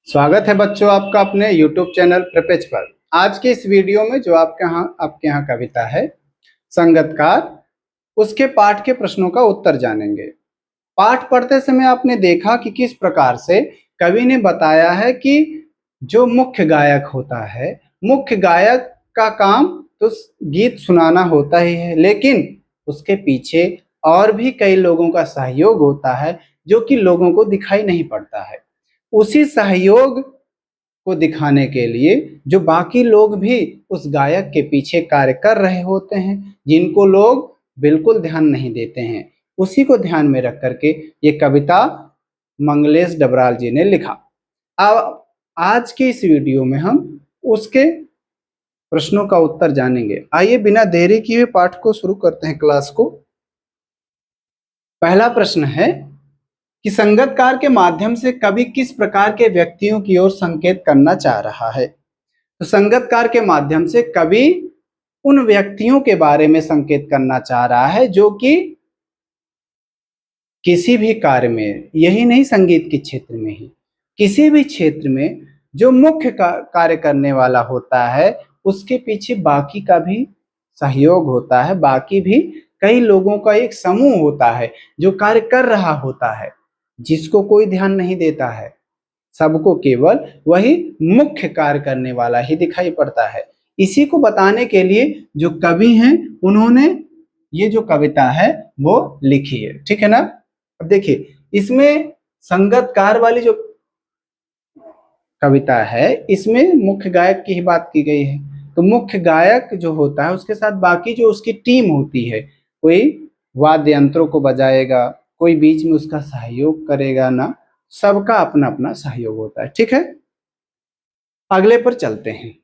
स्वागत है बच्चों आपका अपने YouTube चैनल प्रपेज पर। आज के इस वीडियो में जो आपके यहाँ कविता है संगतकार, उसके पाठ के प्रश्नों का उत्तर जानेंगे। पाठ पढ़ते समय आपने देखा कि किस प्रकार से कवि ने बताया है कि जो मुख्य गायक होता है, मुख्य गायक का काम तो गीत सुनाना होता ही है, लेकिन उसके पीछे और भी कई लोगों का सहयोग होता है जो कि लोगों को दिखाई नहीं पड़ता है। उसी सहयोग को दिखाने के लिए जो बाकी लोग भी उस गायक के पीछे कार्य कर रहे होते हैं, जिनको लोग बिल्कुल ध्यान नहीं देते हैं, उसी को ध्यान में रख करके ये कविता मंगलेश डबराल जी ने लिखा। अब आज के इस वीडियो में हम उसके प्रश्नों का उत्तर जानेंगे। आइए बिना देरी किए पाठ को शुरू करते हैं, क्लास को। पहला प्रश्न है कि संगतकार के माध्यम से कवि किस प्रकार के व्यक्तियों की ओर संकेत करना चाह रहा है। तो संगतकार के माध्यम से कवि उन व्यक्तियों के बारे में संकेत करना चाह रहा है जो कि किसी भी कार्य में, यही नहीं संगीत के क्षेत्र में ही, किसी भी क्षेत्र में जो मुख्य कार्य करने वाला होता है उसके पीछे बाकी का भी सहयोग होता है, बाकी भी कई लोगों का एक समूह होता है जो कार्य कर रहा होता है, जिसको कोई ध्यान नहीं देता है। सबको केवल वही मुख्य कार्य करने वाला ही दिखाई पड़ता है। इसी को बताने के लिए जो कवि हैं उन्होंने ये जो कविता है वो लिखी है, ठीक है ना। अब देखिए, इसमें संगतकार वाली जो कविता है इसमें मुख्य गायक की ही बात की गई है। तो मुख्य गायक जो होता है उसके साथ बाकी जो उसकी टीम होती है, कोई वाद्य यंत्रों को बजाएगा, कोई बीच में उसका सहयोग करेगा ना, सबका अपना अपना सहयोग होता है, ठीक है। अगले पर चलते हैं।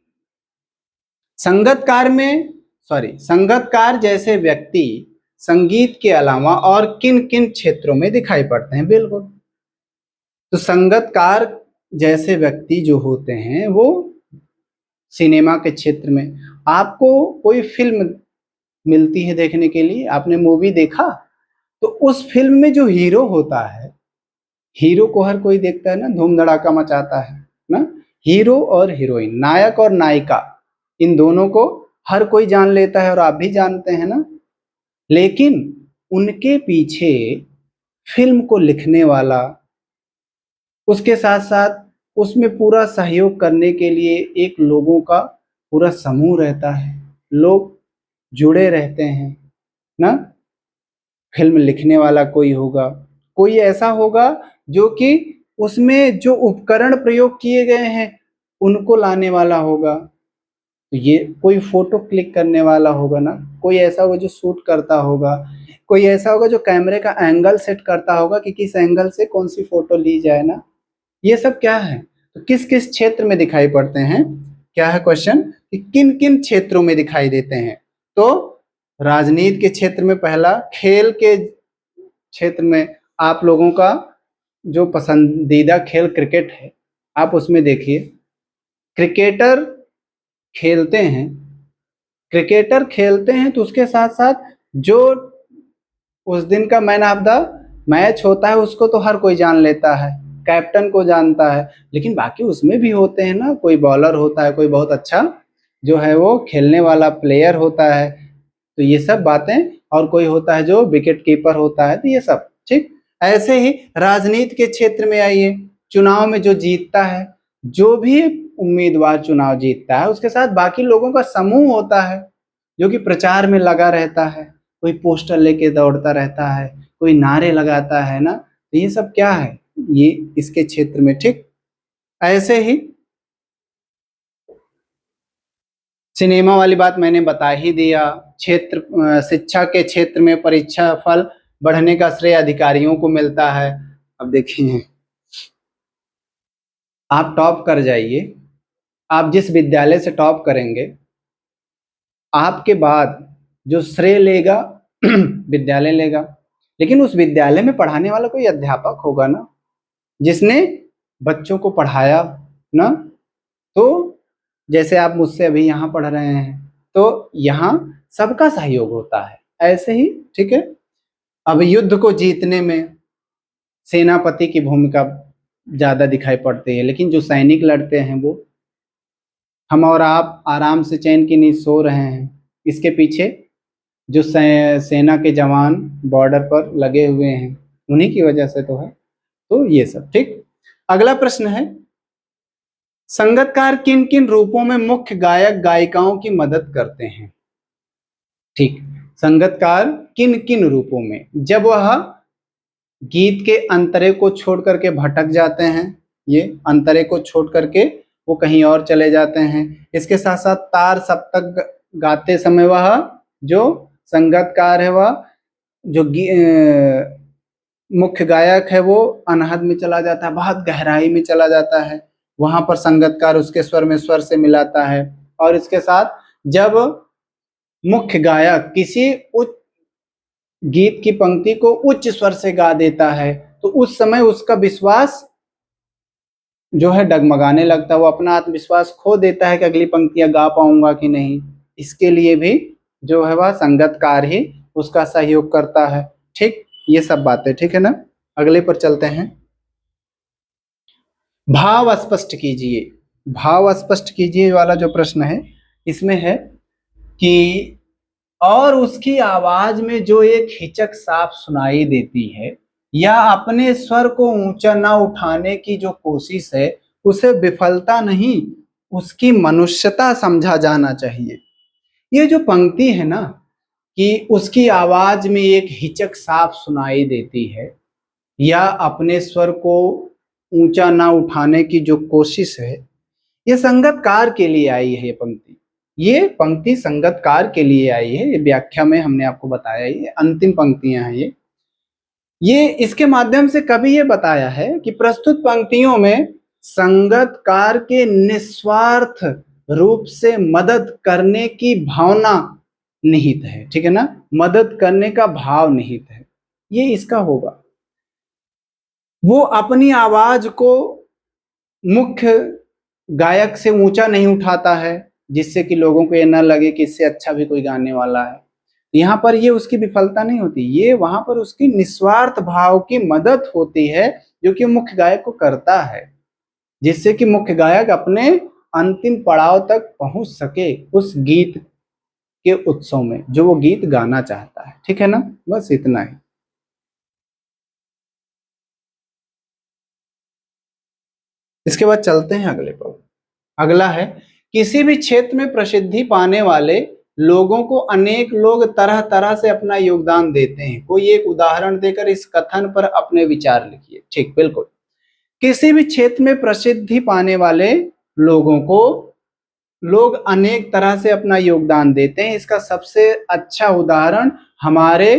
संगतकार जैसे व्यक्ति संगीत के अलावा और किन किन क्षेत्रों में दिखाई पड़ते हैं। बिल्कुल, तो संगतकार जैसे व्यक्ति जो होते हैं वो सिनेमा के क्षेत्र में, आपको कोई फिल्म मिलती है देखने के लिए, आपने मूवी देखा तो उस फिल्म में जो हीरो होता है, हीरो को हर कोई देखता है ना, धूम धड़ाका मचाता है ना। हीरो और हीरोइन, नायक और नायिका, इन दोनों को हर कोई जान लेता है और आप भी जानते हैं ना। लेकिन उनके पीछे फिल्म को लिखने वाला, उसके साथ साथ उसमें पूरा सहयोग करने के लिए एक लोगों का पूरा समूह रहता है, लोग जुड़े रहते हैं ना। फिल्म लिखने वाला कोई होगा, कोई ऐसा होगा जो कि उसमें जो उपकरण प्रयोग किए गए हैं उनको लाने वाला होगा, तो ये कोई फोटो क्लिक करने वाला होगा ना, कोई ऐसा होगा जो शूट करता होगा, कोई ऐसा होगा जो कैमरे का एंगल सेट करता होगा कि किस एंगल से कौन सी फोटो ली जाए ना। ये सब क्या है, तो किस किस क्षेत्र में दिखाई पड़ते हैं, क्या है क्वेश्चन कि किन किन क्षेत्रों में दिखाई देते हैं। तो राजनीति के क्षेत्र में पहला, खेल के क्षेत्र में आप लोगों का जो पसंदीदा खेल क्रिकेट है, आप उसमें देखिए क्रिकेटर खेलते हैं, तो उसके साथ साथ जो उस दिन का मैन ऑफ द मैच होता है उसको तो हर कोई जान लेता है, कैप्टन को जानता है, लेकिन बाकी उसमें भी होते हैं ना, कोई बॉलर होता है, कोई बहुत अच्छा जो है वो खेलने वाला प्लेयर होता है, तो ये सब बातें, और कोई होता है जो विकेट कीपर होता है, तो ये सब ठीक। ऐसे ही राजनीति के क्षेत्र में आइए, चुनाव में जो जीतता है, जो भी उम्मीदवार चुनाव जीतता है उसके साथ बाकी लोगों का समूह होता है जो कि प्रचार में लगा रहता है, कोई पोस्टर लेके दौड़ता रहता है, कोई नारे लगाता है ना, तो ये सब क्या है, ये इसके क्षेत्र में, ठीक। ऐसे ही सिनेमा वाली बात मैंने बता ही दिया। शिक्षा के क्षेत्र में परीक्षा फल बढ़ने का श्रेय अधिकारियों को मिलता है। अब देखिए, आप टॉप कर जाइए, आप जिस विद्यालय से टॉप करेंगे, आपके बाद जो श्रेय लेगा विद्यालय लेगा, लेकिन उस विद्यालय में पढ़ाने वाला कोई अध्यापक होगा ना, जिसने बच्चों को पढ़ाया ना। तो जैसे आप मुझसे अभी यहाँ पढ़ रहे हैं, तो यहाँ सबका सहयोग होता है, ऐसे ही, ठीक है। अब युद्ध को जीतने में सेनापति की भूमिका ज्यादा दिखाई पड़ती है, लेकिन जो सैनिक लड़ते हैं वो हम और आप आराम से चैन की नींद सो रहे हैं, इसके पीछे जो सेना के जवान बॉर्डर पर लगे हुए हैं उन्हीं की वजह से तो है। तो ये सब ठीक। अगला प्रश्न है, संगीतकार किन किन रूपों में मुख्य गायक गायिकाओं की मदद करते हैं? ठीक, संगीतकार किन किन रूपों में, जब वह गीत के अंतरे को छोड़ करके भटक जाते हैं, ये अंतरे को छोड़ करके वो कहीं और चले जाते हैं। इसके साथ साथ तार सप्तक गाते समय वह जो संगीतकार है वह जो मुख्य गायक है वो अनहद में चला जाता है, बहुत गहराई में चला जाता है, वहां पर संगीतकार उसके स्वर में स्वर से मिलाता है। और इसके साथ जब मुख्य गायक किसी उच्च गीत की पंक्ति को उच्च स्वर से गा देता है तो उस समय उसका विश्वास जो है डगमगाने लगता है, वो अपना आत्मविश्वास खो देता है कि अगली पंक्तियां गा पाऊंगा कि नहीं। इसके लिए भी जो है वह संगीतकार ही उसका सहयोग करता है। ठीक, ये सब बातें ठीक है ना। अगले पर चलते हैं, भाव स्पष्ट कीजिए। भाव स्पष्ट कीजिए वाला जो प्रश्न है इसमें है कि और उसकी आवाज में जो एक हिचक साफ सुनाई देती है या अपने स्वर को ऊंचा ना उठाने की जो कोशिश है उसे विफलता नहीं उसकी मनुष्यता समझा जाना चाहिए। ये जो पंक्ति है ना कि उसकी आवाज में एक हिचक साफ सुनाई देती है या अपने स्वर को ऊंचा ना उठाने की जो कोशिश है, ये संगीतकार के लिए आई है। ये पंक्ति संगीतकार के लिए आई है। ये व्याख्या में हमने आपको बताया, ये अंतिम पंक्तियां हैं। ये इसके माध्यम से कभी ये बताया है कि प्रस्तुत पंक्तियों में संगीतकार के निस्वार्थ रूप से मदद करने की भावना निहित है। ठीक है ना, मदद करने का भाव निहित है, ये इसका होगा। वो अपनी आवाज को मुख्य गायक से ऊंचा नहीं उठाता है जिससे कि लोगों को ये ना लगे कि इससे अच्छा भी कोई गाने वाला है। यहाँ पर ये उसकी विफलता नहीं होती, ये वहां पर उसकी निस्वार्थ भाव की मदद होती है जो कि मुख्य गायक को करता है, जिससे कि मुख्य गायक अपने अंतिम पड़ाव तक पहुंच सके उस गीत के उत्सव में जो वो गीत गाना चाहता है। ठीक है ना, बस इतना ही। इसके बाद चलते हैं अगले पर। अगला है, किसी भी क्षेत्र में प्रसिद्धि पाने वाले लोगों को अनेक लोग तरह तरह से अपना योगदान देते हैं। कोई एक उदाहरण देकर इस कथन पर अपने विचार लिखिए। ठीक, बिल्कुल। किसी भी क्षेत्र में प्रसिद्धि पाने वाले लोगों को लोग अनेक तरह से अपना योगदान देते हैं। इसका सबसे अच्छा उदाहरण हमारे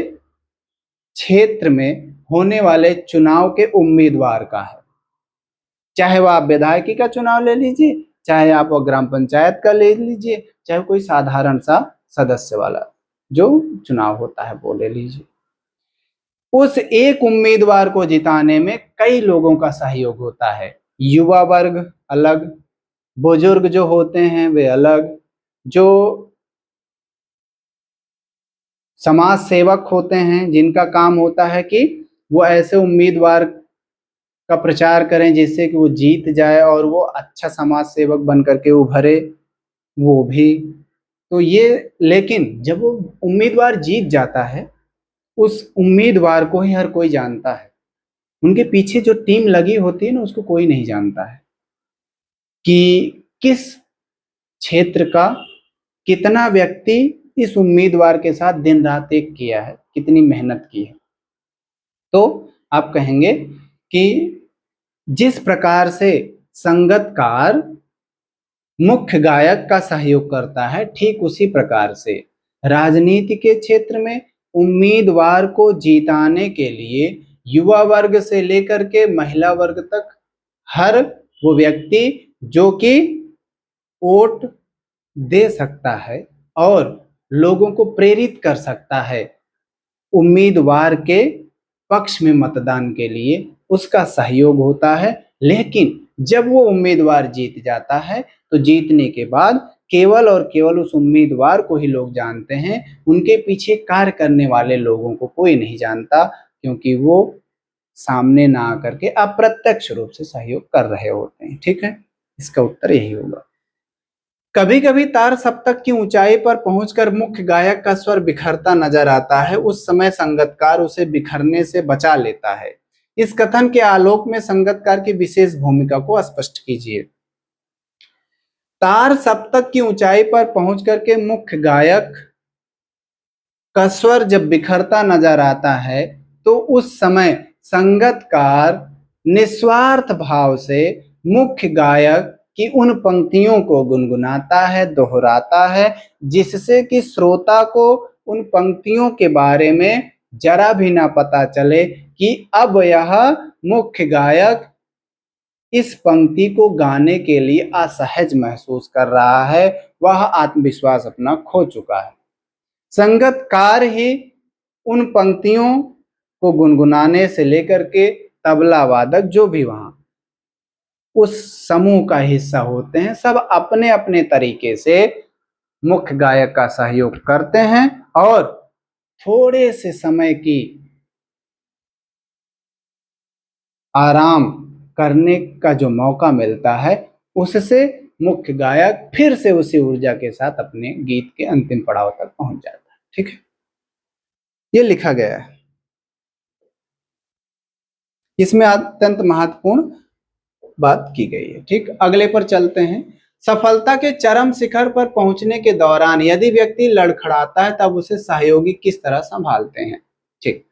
क्षेत्र में होने वाले चुनाव के उम्मीदवार का है। चाहे वो आप विधायकी का चुनाव ले लीजिए, चाहे आप वो ग्राम पंचायत का ले लीजिए, चाहे कोई साधारण सा सदस्य वाला जो चुनाव होता है वो ले लीजिए। उस एक उम्मीदवार को जिताने में कई लोगों का सहयोग होता है। युवा वर्ग अलग, बुजुर्ग जो होते हैं वे अलग, जो समाज सेवक होते हैं जिनका काम होता है कि वो ऐसे उम्मीदवार का प्रचार करें जिससे कि वो जीत जाए और वो अच्छा समाज सेवक बन करके उभरे, वो भी। तो ये, लेकिन जब वो उम्मीदवार जीत जाता है उस उम्मीदवार को ही हर कोई जानता है, उनके पीछे जो टीम लगी होती है ना उसको कोई नहीं जानता है कि किस क्षेत्र का कितना व्यक्ति इस उम्मीदवार के साथ दिन रात एक किया है, कितनी मेहनत की है। तो आप कहेंगे कि जिस प्रकार से संगीतकार मुख्य गायक का सहयोग करता है, ठीक उसी प्रकार से राजनीति के क्षेत्र में उम्मीदवार को जिताने के लिए युवा वर्ग से लेकर के महिला वर्ग तक हर वो व्यक्ति जो कि वोट दे सकता है और लोगों को प्रेरित कर सकता है उम्मीदवार के पक्ष में मतदान के लिए, उसका सहयोग होता है। लेकिन जब वो उम्मीदवार जीत जाता है तो जीतने के बाद केवल और केवल उस उम्मीदवार को ही लोग जानते हैं, उनके पीछे कार्य करने वाले लोगों को कोई नहीं जानता, क्योंकि वो सामने ना आकर के अप्रत्यक्ष रूप से सहयोग कर रहे होते हैं। ठीक है, इसका उत्तर यही होगा। कभी कभी तार सप्तक की ऊंचाई पर पहुंचकर मुख्य गायक का स्वर बिखरता नजर आता है, उस समय संगतकार उसे बिखरने से बचा लेता है। इस कथन के आलोक में संगतकार की विशेष भूमिका को स्पष्ट कीजिए। तार सप्तक की ऊंचाई पर पहुंच करके मुख्य गायक का स्वर जब बिखरता नजर आता है तो उस समय संगतकार निस्वार्थ भाव से मुख्य गायक की उन पंक्तियों को गुनगुनाता है, दोहराता है, जिससे कि श्रोता को उन पंक्तियों के बारे में जरा भी ना पता चले कि अब यह मुख्य गायक इस पंक्ति को गाने के लिए असहज महसूस कर रहा है, वह आत्मविश्वास अपना खो चुका है। संगतकार ही उन पंक्तियों को गुनगुनाने से लेकर के तबला वादक जो भी वहां उस समूह का हिस्सा होते हैं, सब अपने अपने तरीके से मुख्य गायक का सहयोग करते हैं और थोड़े से समय की आराम करने का जो मौका मिलता है उससे मुख्य गायक फिर से उसी ऊर्जा के साथ अपने गीत के अंतिम पड़ाव तक पहुंच जाता है। ठीक है, ये लिखा गया है, इसमें अत्यंत महत्वपूर्ण बात की गई है। ठीक, अगले पर चलते हैं। सफलता के चरम शिखर पर पहुंचने के दौरान यदि व्यक्ति लड़खड़ाता है तब उसे सहयोगी किस तरह संभालते हैं। ठीक,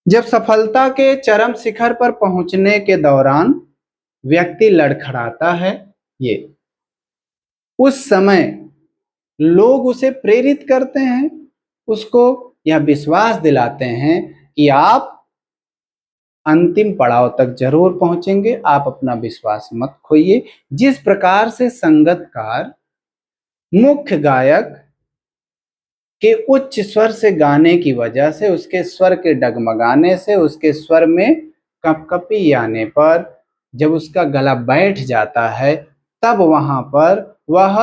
जब सफलता के चरम शिखर पर पहुंचने के दौरान व्यक्ति लड़खड़ाता है, ये उस समय लोग उसे प्रेरित करते हैं, उसको यह विश्वास दिलाते हैं कि आप अंतिम पड़ाव तक जरूर पहुंचेंगे, आप अपना विश्वास मत खोइए। जिस प्रकार से संगतकार मुख्य गायक के उच्च स्वर से गाने की वजह से, उसके स्वर के डगमगाने से, उसके स्वर में कपकपी आने पर जब उसका गला बैठ जाता है तब वहां पर वह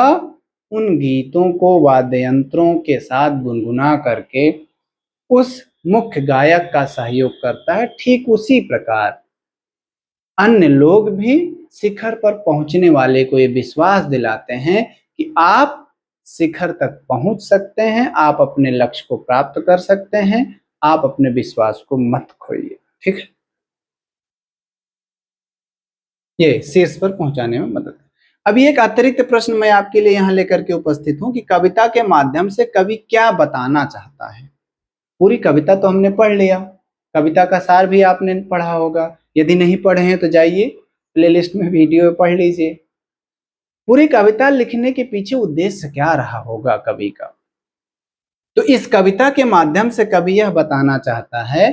उन गीतों को वाद्य यंत्रों के साथ गुनगुना करके उस मुख्य गायक का सहयोग करता है। ठीक उसी प्रकार अन्य लोग भी शिखर पर पहुंचने वाले को ये विश्वास दिलाते हैं कि आप शिखर तक पहुंच सकते हैं, आप अपने लक्ष्य को प्राप्त कर सकते हैं, आप अपने विश्वास को मत खोइए। ठीक है, ये शीर्ष पर पहुंचाने में मदद। अभी एक अतिरिक्त प्रश्न मैं आपके लिए यहाँ लेकर के उपस्थित हूँ कि कविता के माध्यम से कवि क्या बताना चाहता है। पूरी कविता तो हमने पढ़ लिया, कविता का सार भी आपने पढ़ा होगा, यदि नहीं पढ़े हैं तो जाइए प्लेलिस्ट में वीडियो पढ़ लीजिए। पूरी कविता लिखने के पीछे उद्देश्य क्या रहा होगा कवि का, तो इस कविता के माध्यम से कवि यह बताना चाहता है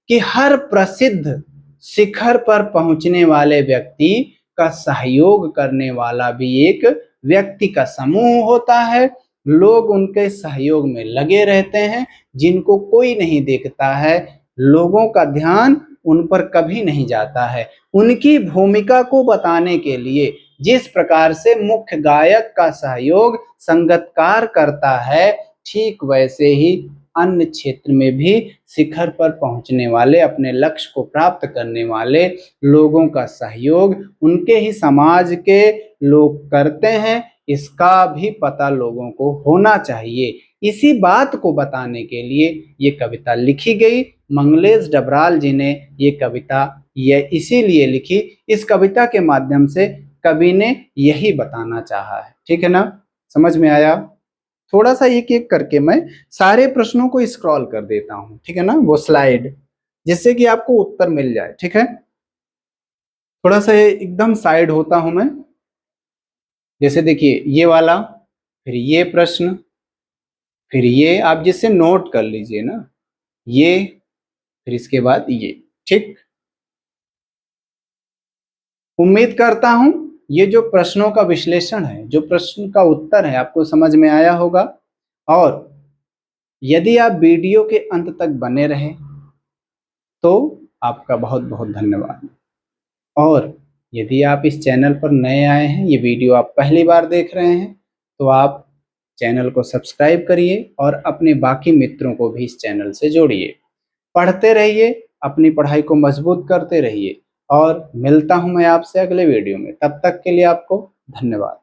कि हर प्रसिद्ध शिखर पर पहुंचने वाले व्यक्ति का सहयोग करने वाला भी एक व्यक्ति का समूह होता है। लोग उनके सहयोग में लगे रहते हैं, जिनको कोई नहीं देखता है, लोगों का ध्यान उन पर कभी नहीं जाता है। उनकी भूमिका को बताने के लिए जिस प्रकार से मुख्य गायक का सहयोग संगतकार करता है, ठीक वैसे ही अन्य क्षेत्र में भी शिखर पर पहुंचने वाले, अपने लक्ष्य को प्राप्त करने वाले लोगों का सहयोग उनके ही समाज के लोग करते हैं, इसका भी पता लोगों को होना चाहिए। इसी बात को बताने के लिए ये कविता लिखी गई। मंगलेश डबराल जी ने ये कविता ये इसीलिए लिखी, इस कविता के माध्यम से कवि ने यही बताना चाहा है। ठीक है ना, समझ में आया। थोड़ा सा एक एक करके मैं सारे प्रश्नों को स्क्रॉल कर देता हूं, ठीक है ना, वो स्लाइड, जिससे कि आपको उत्तर मिल जाए। ठीक है, थोड़ा सा एकदम साइड होता हूं मैं। जैसे देखिए ये वाला, फिर ये प्रश्न, फिर ये, आप जिससे नोट कर लीजिए ना, ये, फिर इसके बाद ये। ठीक, उम्मीद करता हूं ये जो प्रश्नों का विश्लेषण है, जो प्रश्न का उत्तर है, आपको समझ में आया होगा। और यदि आप वीडियो के अंत तक बने रहे तो आपका बहुत बहुत धन्यवाद। और यदि आप इस चैनल पर नए आए हैं, ये वीडियो आप पहली बार देख रहे हैं, तो आप चैनल को सब्सक्राइब करिए और अपने बाकी मित्रों को भी इस चैनल से जोड़िए। पढ़ते रहिए, अपनी पढ़ाई को मजबूत करते रहिए और मिलता हूं मैं आपसे अगले वीडियो में। तब तक के लिए आपको धन्यवाद।